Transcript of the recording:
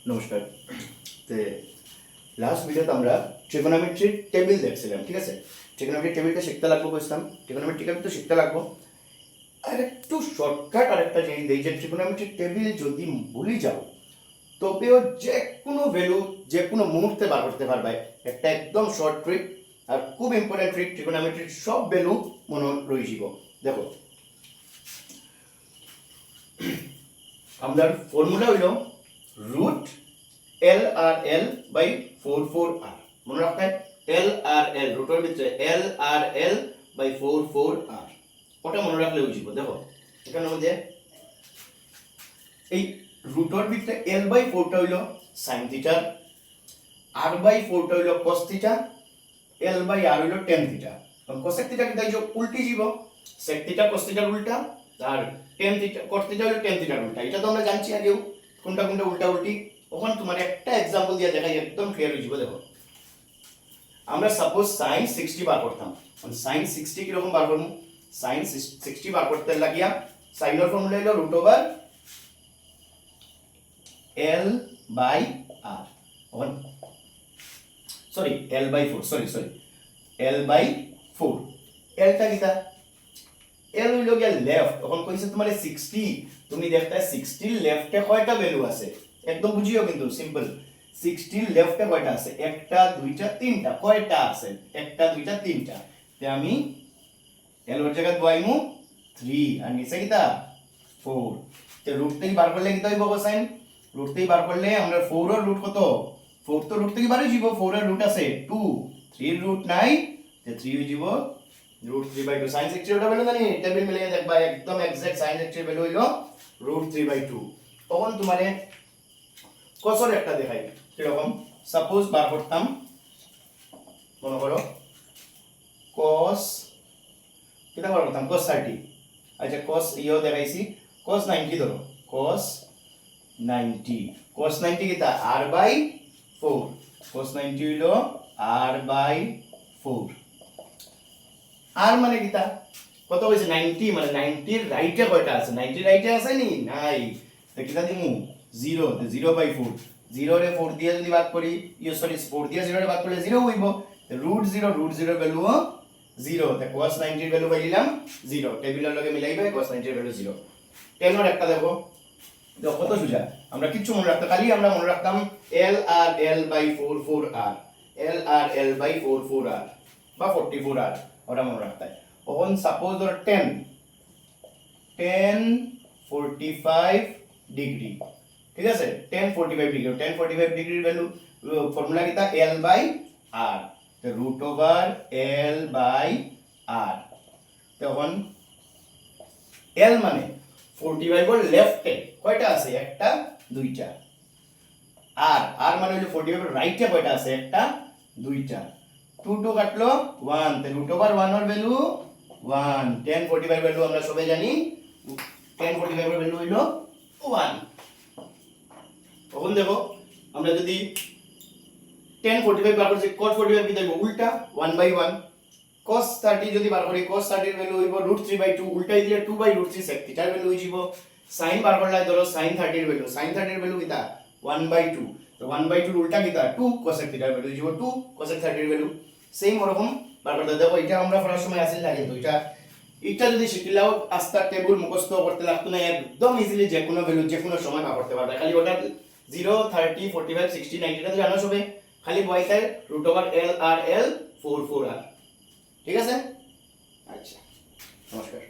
নমস্কার। তো লাস্ট ভিডিওতে আমরা ট্রিগোনোমেট্রির টেবিল দেখছিলাম, ঠিক আছে? ট্রিগোনোমেট্রির টেবিলটা শিখতে লাগবো বুঝলাম, ট্রিগোনোমেট্রি টেবিল তো শিখতে লাগবো। আর একটু শর্টকাট আরেকটা জিনিস দিই, যে ট্রিগোনোমেট্রির টেবিল যদি ভুলে যাও তবেও যে কোনো ভ্যালু যে কোনো মুহূর্তে বার করতে পারবে। একটা একদম শর্ট ট্রিক আর খুব ইম্পর্টেন্ট ট্রিক, ট্রিগোনোমেট্রির সব ভ্যালু মনে রয়ে যাব। দেখো, আমাদের ফর্মুলা হইল root L R L by 4/4r। মনে রাখতে এল আর এল রুটের ভিতরে এল আর এল বাই 4/4r, ওটা মনে রাখলে হয়ে যাব। দেখো এখানে মধ্যে এই রুটের ভিতরে এল বাই 4টা হইল সাইন থিটা, আর বাই 4টা হইল কস থিটা, এল বাই আর হইল টেন থিটা। কোসেক থিটা কি তাইছো উল্টি যাব, সেক থিটা কস থিটার উল্টা, আর টেন থিটা কস থিটা হইল টেন থিটার উল্টা। এটা তো আমরা জানছি আগেও কোনটা কোনটা উল্টা উল্টি। ওখানে তোমার একটা एग्जांपल দিয়ে দেখাই, একদম ক্লিয়ার হয়ে যাবে। দেখো, আমরা সাপোজ sin 60 বার করতাম। sin 60 কি রকম বার করব? sin 60 বার করতে লাগিয়া sin এর ফর্মুলা হলো √l বাই r। ওখান sorry l by 4, sorry l by 4। l টা কিটা? l হইলো গিয়া লেফট। তখন কইছে তোমার 60, তুমি দেখতে 60 লেফটে কয়টা ভ্যালু আছে একদম বুঝিও, কিন্তু সিম্পল। 60 লেফটে কয়টা আছে? একটা দুইটা তিনটা। কয়টা আছে? একটা দুইটা তিনটা। তে আমি এল এর জায়গায় বসাইমু 3 আর নিচে কিটা 4। তে রুট থেকে বার করলে কিটা হইব কোসাইন? রুট থেকে বার করলে আমরা 4 এর রুট কত? 4 তো রুট থেকে বারই যাব। 4 এর রুট আছে 2, 3 এর রুট নাই, তে 3 হই যাব √3/2। sin 60 এর ভ্যালু জানি টেবিল মিলিয়ে দেখবা, একদম এক্সাক্ট sin 60 এর ভ্যালু হইলো √3/2। তখন তোমারে কসর একটা দেখাই কিরকম। সাপোজ বার করতাম, মনে করো cos কিটা বার করতাম cos 30। আচ্ছা cos ইও দেখাইছি, cos 90 ধরো, cos 90 কিটা r/4। cos 90 হইলো r/4। আর মানে কিটা কত হইছে? 90, মানে 90 এর রাইটে কয়টা আছে? 90 রাইটে আছে নি? নাই। তো কিটা দিমু 0, তো 0/4। 0 রে 4 দিয়ে যদি ভাগ করি, সরি 4 দিয়ে 0 রে ভাগ করলে 0 হইব। √0 এর ভ্যালু 0। তে cos 90 এর ভ্যালু পাইলাম 0। টেবিলের লগে মিলাইবে cos 90 এর ভ্যালু 0। 10 এর একটা দেখো, দেখো কত সোজা। আমরা কিচ্ছু মনে রাখতাম, খালি আমরা মনে রাখতাম l আর l বাই 4/4r, l আর l বাই 4/4r বা 44r, ওটা মনে রাখতাম। তখন সাপোজ ধর 10 45 ডিগ্রি, ঠিক আছে? 10 45 ডিগ্রি, 10 45 ডিগ্রির ভ্যালু ফর্মুলা কিটা l বাই r, তো √l বাই r। তখন l মানে 45 এর লেফটে কয়টা আছে? একটা দুইটা। r মানে হলো 45 এর রাইটে কয়টা আছে? একটা দুইটা। 2 কাটলো 1, তে √1 এর ভ্যালু 1। 1045 এর ভ্যালু আমরা সবাই জানি, 1045 এর ভ্যালু হইলো 1। তখন দেখো আমরা যদি 1045 বার করছি, cos 45 কি দেখব? উল্টা 1/1। cos 30 যদি বার করি, cos 30 এর ভ্যালু হইব √3/2। উল্টাই দিলে 2/√3 sec θ এর ভ্যালু হইব। sin বার করলে ধরো sin 30 এর ভ্যালু, sin 30 এর ভ্যালু কিটা 1/2। তো 1/2 এর উল্টা কিটা 2 cos θ এর ভ্যালু হইব 2 cos 30 এর ভ্যালু। সেম ওরকম বার করতে দেখো। এটা আমরা পড়ার সময় আসল লাগে, তো এটা যদি শিখলাও আস্তা টেবিল মুখস্থ করতে লাগতো না, একদম ইজিলি যে কোনো ভ্যালু যে কোনো সময় বার করতে পারবে। খালি ওটা 0 30 45 60 90 টা জানো সবে, খালি বয়সে √l আর l 4/4r। ঠিক আছে? আচ্ছা, নমস্কার।